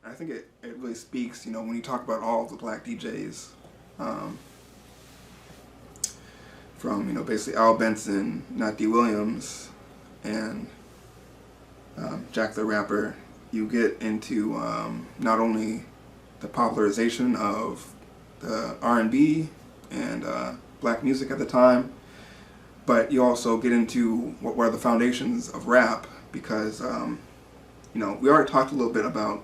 I think it really speaks, when you talk about all of the black DJs, um, from, basically Al Benson, Nat D. Williams, and Jack the Rapper, you get into not only the popularization of the R&B and black music at the time, but you also get into what were the foundations of rap, because we already talked a little bit about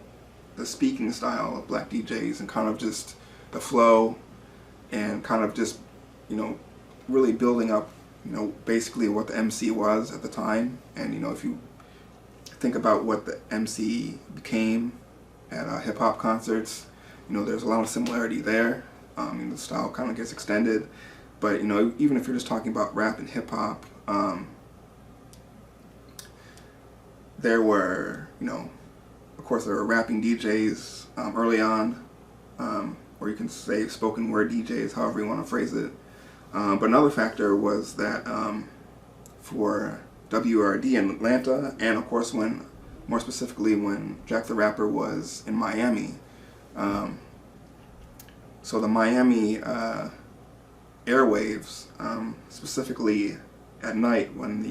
the speaking style of black DJs and kind of just the flow and kind of just really building up basically what the MC was at the time. And if you think about what the MC became at hip hop concerts, there's a lot of similarity there. The style kind of gets extended, but even if you're just talking about rap and hip hop, there were of course there were rapping DJs early on, or you can say spoken word DJs, however you want to phrase it. But another factor was that for WRD in Atlanta, and of course more specifically when Jack the Rapper was in Miami. So the Miami airwaves, specifically at night when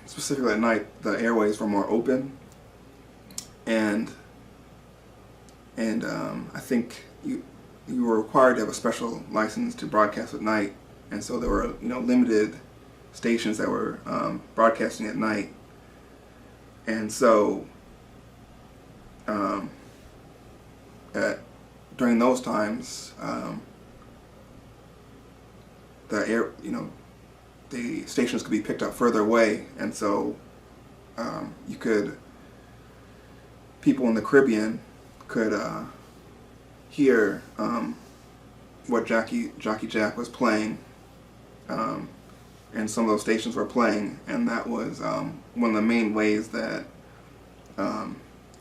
specifically at night the airwaves were more open, and I think you were required to have a special license to broadcast at night, and so there were limited stations that were broadcasting at night, and so during those times the stations could be picked up further away, and so people in the Caribbean could hear what Jockey Jack was playing, and some of those stations were playing, and that was one of the main ways that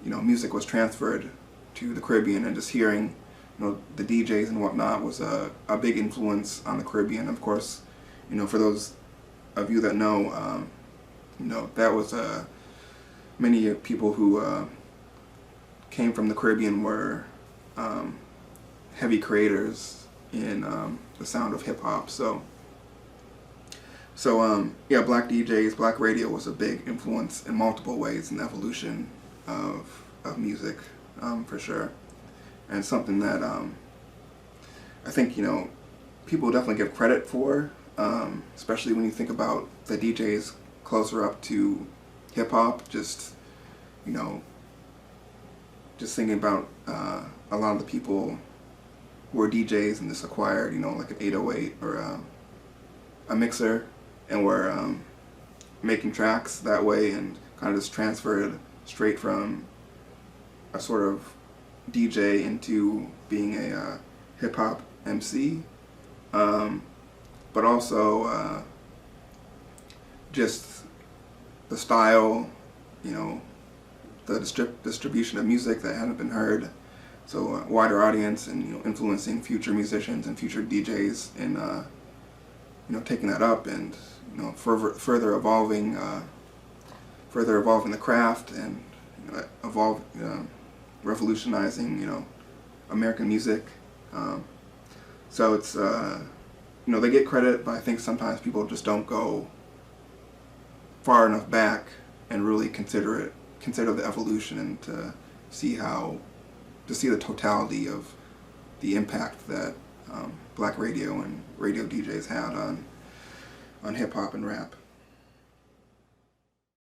music was transferred to the Caribbean, and just hearing the DJs and whatnot was a big influence on the Caribbean. Of course, for those of you that know, that was many people who came from the Caribbean were heavy creators in the sound of hip hop. So black DJs, black radio was a big influence in multiple ways in the evolution of music, for sure, and something that I think people definitely give credit for, especially when you think about the DJs closer up to hip hop. Just thinking about a lot of the people who were DJs and just acquired like an 808 or a mixer, and were making tracks that way, and kind of just transferred straight from a sort of DJ into being a hip hop MC, but also just the style, the distribution of music that hadn't been heard, so a wider audience, and influencing future musicians and future DJs in taking that up, and further evolving the craft, and revolutionizing American music. So it's they get credit, but I think sometimes people just don't go far enough back and really consider the evolution, and to see the totality of the impact that black radio and radio DJs had on hip hop and rap.